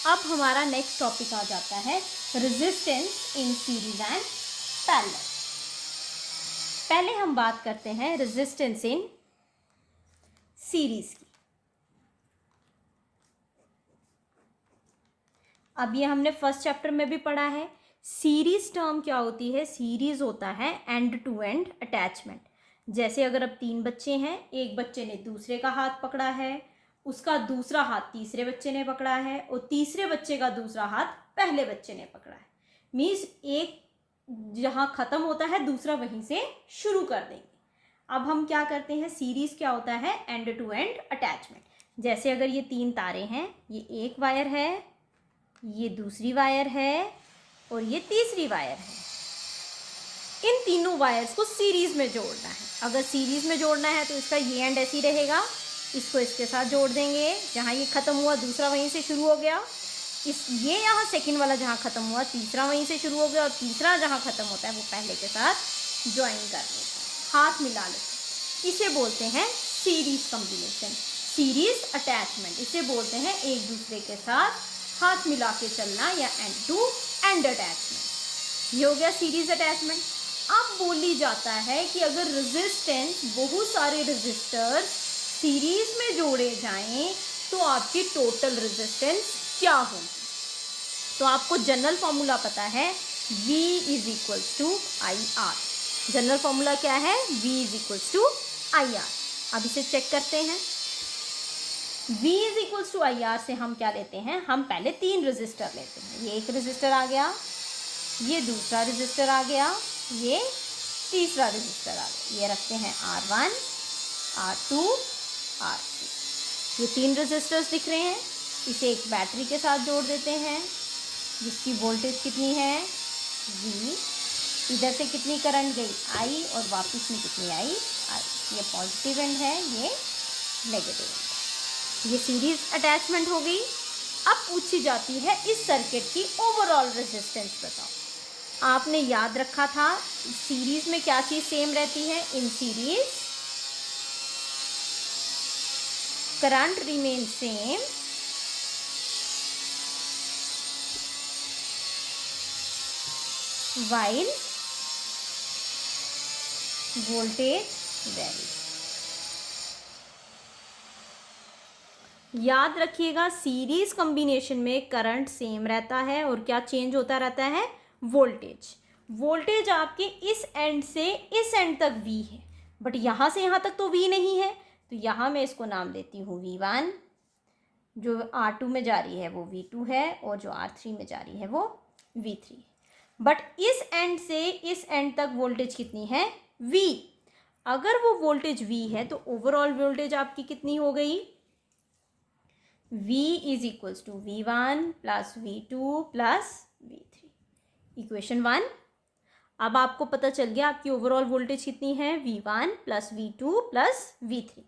अब हमारा next topic आ जाता है resistance in series and parallel. पहले हम बात करते हैं रेजिस्टेंस इन सीरीज की। अब ये हमने फर्स्ट चैप्टर में भी पढ़ा है। सीरीज टर्म क्या होती है? सीरीज होता है एंड टू एंड अटैचमेंट। जैसे अगर अब 3 बच्चे हैं, एक बच्चे ने दूसरे का हाथ पकड़ा है, उसका दूसरा हाथ तीसरे बच्चे ने पकड़ा है और तीसरे बच्चे का दूसरा हाथ पहले बच्चे ने पकड़ा है। मीन्स एक जहाँ ख़त्म होता है दूसरा वहीं से शुरू कर देंगे। अब हम क्या करते हैं, सीरीज क्या होता है? End to end attachment. जैसे अगर ये 3 तारे हैं, ये एक वायर है, ये दूसरी वायर है और ये तीसरी वायर है। इन तीनों वायर्स को सीरीज में जोड़ना है। अगर सीरीज में जोड़ना है तो इसका ये एंड ऐसे ही रहेगा, इसको इसके साथ जोड़ देंगे, जहाँ ये ख़त्म हुआ दूसरा वहीं से शुरू हो गया। ये यहाँ सेकंड वाला जहाँ ख़त्म हुआ तीसरा वहीं से शुरू हो गया और तीसरा जहाँ ख़त्म होता है वो पहले के साथ ज्वाइन कर लेता है, हाथ मिला लेते हैं। इसे बोलते हैं सीरीज कॉम्बिनेशन, सीरीज अटैचमेंट। इसे बोलते हैं एक दूसरे के साथ हाथ मिला के चलना या एंड टू एंड अटैचमेंट। ये हो गया सीरीज अटैचमेंट। अब बोली जाता है कि अगर रेजिस्टेंस, बहुत सारे रेजिस्टर्स सीरीज में जोड़े जाएं तो आपकी टोटल रेजिस्टेंस क्या होगी? तो आपको जनरल फॉर्मूला पता है, V is equals to I R. General formula क्या है? V is equals to I R. अब इसे चेक करते हैं। V is equals to I R से हम क्या लेते हैं? हम पहले 3 रेजिस्टर लेते हैं। ये एक रेजिस्टर आ गया, ये दूसरा रेजिस्टर आ गया, ये तीसरा रेजिस्टर आ गया। ये रखते हैं R1, R2, R3। ये 3 रेजिस्टर्स दिख रहे हैं। इसे एक बैटरी के साथ जोड़ देते हैं जिसकी वोल्टेज कितनी है? V। इधर से कितनी करंट गई? I और वापस में कितनी आई? I। ये पॉजिटिव एंड है, ये नेगेटिव एंड है। ये सीरीज अटैचमेंट हो गई। अब पूछी जाती है इस सर्किट की ओवरऑल रेजिस्टेंस बताओ। आपने याद रखा था सीरीज में क्या चीज़ सेम रहती है? In series current remain same, while voltage varies। याद रखिएगा सीरीज कॉम्बिनेशन में करंट सेम रहता है और क्या चेंज होता रहता है? वोल्टेज। वोल्टेज आपके इस एंड से इस एंड तक V है, बट यहाँ से यहाँ तक तो V नहीं है, तो यहाँ मैं इसको नाम देती हूँ V1। जो R2 में जा रही है वो V2 है और जो R3 में जा रही है वो V3 है। बट इस एंड से इस एंड तक वोल्टेज कितनी है? V। अगर वो वोल्टेज V है तो ओवरऑल वोल्टेज आपकी कितनी हो गई? V is equals to V1 plus V2 plus V3। Equation 1। अब आपको पता चल गया आपकी ओवरऑल वोल्टेज कितनी है? V1 plus V2 plus V3।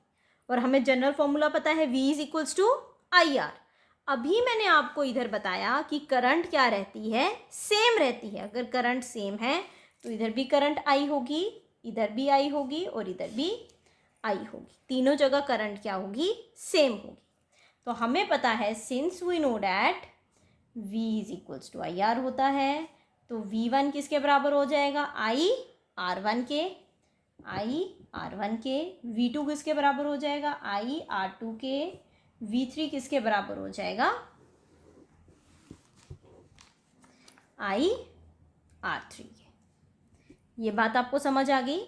और हमें जनरल फॉर्मूला पता है V is equals to I R. अभी मैंने आपको इधर बताया कि करंट क्या रहती है? सेम रहती है। अगर करंट सेम है तो इधर भी करंट आई होगी, इधर भी आई होगी और इधर भी आई होगी। तीनों जगह करंट क्या होगी? सेम होगी। तो हमें पता है since we know that V is equals to I R होता है, तो V1 किसके बराबर हो जाएगा? I R1 के, I R1 के। V2 किसके बराबर हो जाएगा? I R2 के। V3 किसके बराबर हो जाएगा? I R3 के। ये बात आपको समझ आ गई?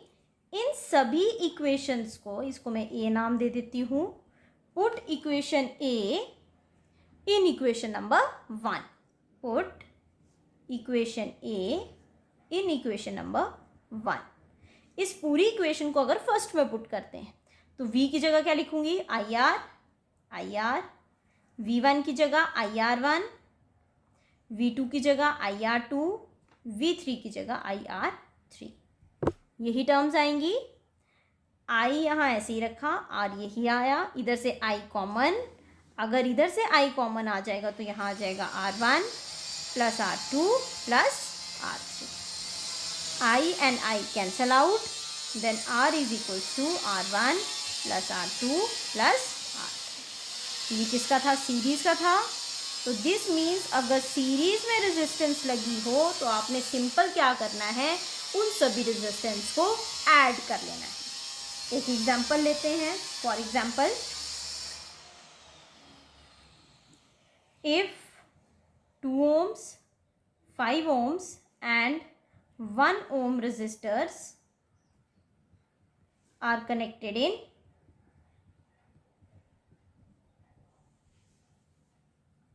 इन सभी इक्वेशंस को, इसको मैं A नाम दे देती हूँ। Put equation A in equation number 1। Put equation A in equation number 1। इस पूरी इक्वेशन को अगर फर्स्ट में पुट करते हैं तो V की जगह क्या लिखूंगी? I R. V1 की जगह IR1, V2 की जगह IR2, V3 की जगह IR3। यही टर्म्स आएंगी। I यहाँ ऐसे ही रखा, R यही आया, इधर से I कॉमन। अगर इधर से I कॉमन आ जाएगा तो यहाँ आ जाएगा R1 plus R2 plus R3। I and I cancel out, then R is equals to R1 plus R2 plus R3। ये किसका था? सीरीज का था। तो दिस मीन्स अगर सीरीज में रेजिस्टेंस लगी हो तो आपने सिंपल क्या करना है, उन सभी रेजिस्टेंस को ऐड कर लेना है। एक एग्जांपल लेते हैं। For example, if 2 ohms, 5 ohms and 1 ohm resistors are connected in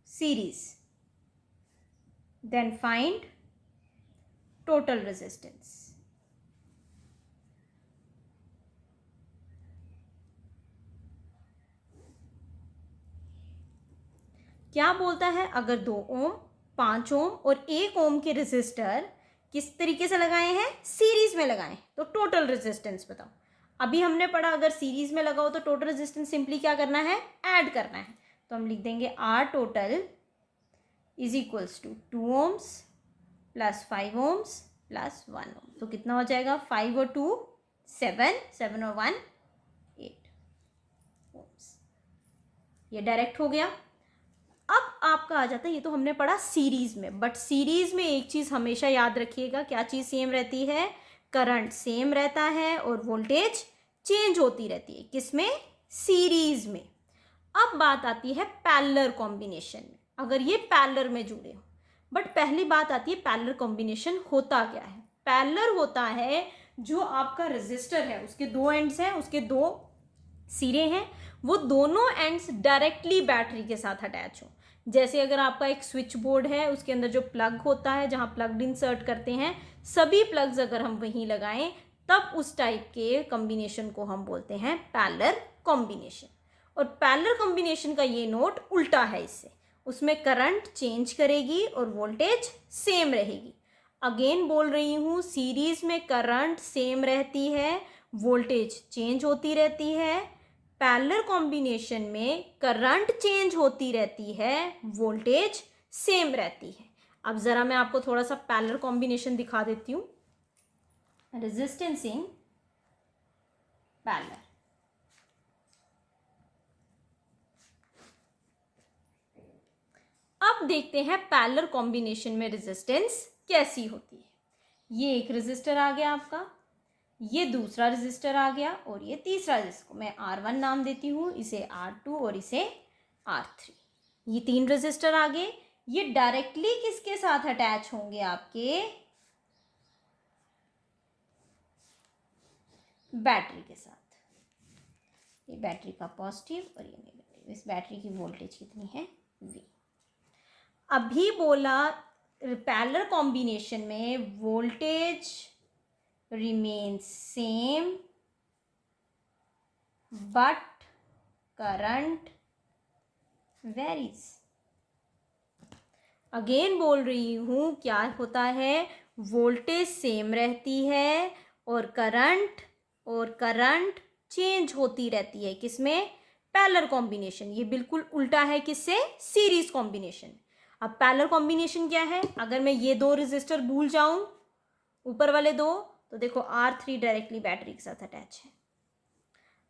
series, then find total resistance. क्या बोलता है, अगर 2 ओम, 5 ओम और 1 ओम के रेजिस्टर किस तरीके से लगाए हैं, सीरीज में लगाए, तो टोटल रेजिस्टेंस बताओ। अभी हमने पढ़ा अगर सीरीज में लगा हो तो टोटल रेजिस्टेंस सिंपली क्या करना है, ऐड करना है। तो हम लिख देंगे R total is equals to 2 ohms plus 5 ohms plus 1 ohm. तो कितना हो जाएगा, 5 और 2 7, 7 और 1 8 ओम्स। ये डायरेक्ट हो गया। अब आपका आ जाता है, ये तो हमने पढ़ा सीरीज में, बट सीरीज में एक चीज हमेशा याद रखिएगा, क्या चीज सेम रहती है, करंट सेम रहता है और वोल्टेज चेंज होती रहती है। किसमें, सीरीज में। अब बात आती है पैरेलल कॉम्बिनेशन में, अगर ये पैरेलल में जुड़े हो। बट पहली बात आती है पैरेलल कॉम्बिनेशन होता क्या है। पैरेलल होता है जो आपका रेजिस्टर है, उसके 2 एंड्स हैं, उसके 2 सिरे हैं, वो दोनों एंड्स डायरेक्टली बैटरी के साथ अटैच हो। जैसे अगर आपका एक स्विच बोर्ड है, उसके अंदर जो प्लग होता है, जहाँ प्लग इंसर्ट करते हैं, सभी प्लग्स अगर हम वहीं लगाएं, तब उस टाइप के कॉम्बिनेशन को हम बोलते हैं पैरेलल कॉम्बिनेशन। और पैरेलल कॉम्बिनेशन का ये नोट उल्टा है इससे, उसमें करंट चेंज करेगी और वोल्टेज सेम रहेगी। अगेन बोल रही हूँ, सीरीज में करंट सेम रहती है, वोल्टेज चेंज होती रहती है। पैरेलल कॉम्बिनेशन में करंट चेंज होती रहती है, वोल्टेज सेम रहती है। अब ज़रा मैं आपको थोड़ा सा पैरेलल कॉम्बिनेशन दिखा देती हूँ। रेजिस्टेंस इन पैरेलल, अब देखते हैं पैरेलल कॉम्बिनेशन में रेजिस्टेंस कैसी होती है। ये एक रेजिस्टर आ गया आपका, ये दूसरा रेजिस्टर आ गया और ये तीसरा रेजिस्टर, मैं R1 नाम देती हूँ, इसे R2 और इसे R3। ये 3 रेजिस्टर आ गए। ये डायरेक्टली किसके साथ अटैच होंगे, आपके बैटरी के साथ। ये बैटरी का पॉजिटिव और ये नेगेटिव। इस बैटरी की वोल्टेज कितनी है, V। अभी बोला पैरेलल कॉम्बिनेशन में voltage remains same but current varies। Again बोल रही हूँ, क्या होता है, वोल्टेज सेम रहती है और करंट चेंज होती रहती है। किसमें, पैरेलल कॉम्बिनेशन। ये बिल्कुल उल्टा है किससे, सीरीज कॉम्बिनेशन। अब पैरेलल कॉम्बिनेशन क्या है, अगर मैं ये 2 रेजिस्टर भूल जाऊं, ऊपर वाले 2, तो देखो R3 डायरेक्टली बैटरी के साथ अटैच है।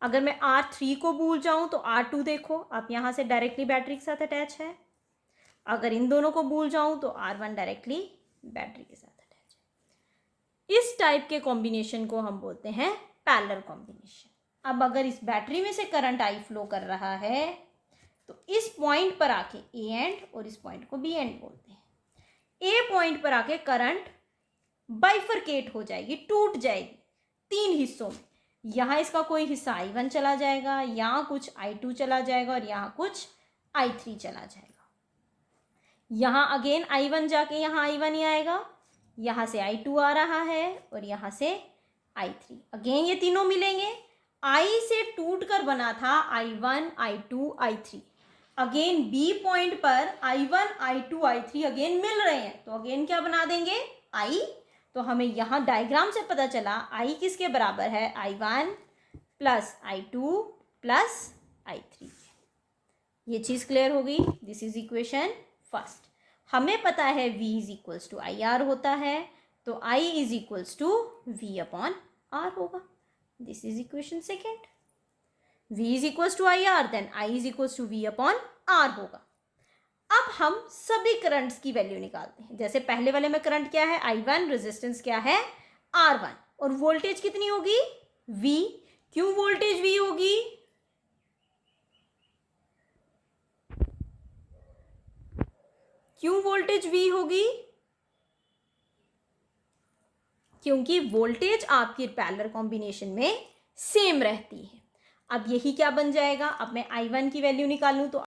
अगर मैं R3 को भूल जाऊं तो R2 देखो, आप यहां से डायरेक्टली बैटरी के साथ अटैच है। अगर इन दोनों को भूल जाऊं तो R1 डायरेक्टली बैटरी के साथ अटैच है। इस टाइप के कॉम्बिनेशन को हम बोलते हैं पैरेलल कॉम्बिनेशन। अब अगर इस बैटरी में से करंट I फ्लो कर रहा है, तो इस पॉइंट पर आके A एंड और इस पॉइंट को B एंड बोलते हैं। A पॉइंट पर आके करंट बाइफरकेट हो जाएगी, टूट जाएगी 3 हिस्सों में। यहाँ इसका कोई हिस्सा I1 चला जाएगा, यहाँ कुछ I2 चला जाएगा और यहाँ कुछ I3 चला जाएगा। यहाँ अगेन I1 जाके यहाँ I1 ही आएगा, यहाँ से I2 आ रहा है और यहाँ से I3। अगेन ये तीनों मिलेंगे। I से टूट कर बना था I1, I2, I3। Again B point पर I1, I2, I3 अगेन मिल रहे हैं, तो अगेन क्या बना देंगे, I। तो हमें यहाँ डायग्राम से पता चला I किसके बराबर है, I1 plus I2 plus I3। ये चीज़ क्लियर हो गई। This is equation first. हमें पता है V is equals to IR होता है, तो I is equals to V upon R होगा। This is equation second. V is equals to IR, then I is equals to V upon R होगा। अब हम सभी करंट्स की वैल्यू निकालते हैं। जैसे पहले वाले में करंट क्या है, I1, रेजिस्टेंस क्या है, R1, और वोल्टेज कितनी होगी, V। क्यों वोल्टेज V होगी, क्यों वोल्टेज V होगी, क्योंकि वोल्टेज आपकी पैरेलल कॉम्बिनेशन में सेम रहती है। अब यही क्या बन जाएगा, अब मैं I1 की वैल्यू निकालूं तो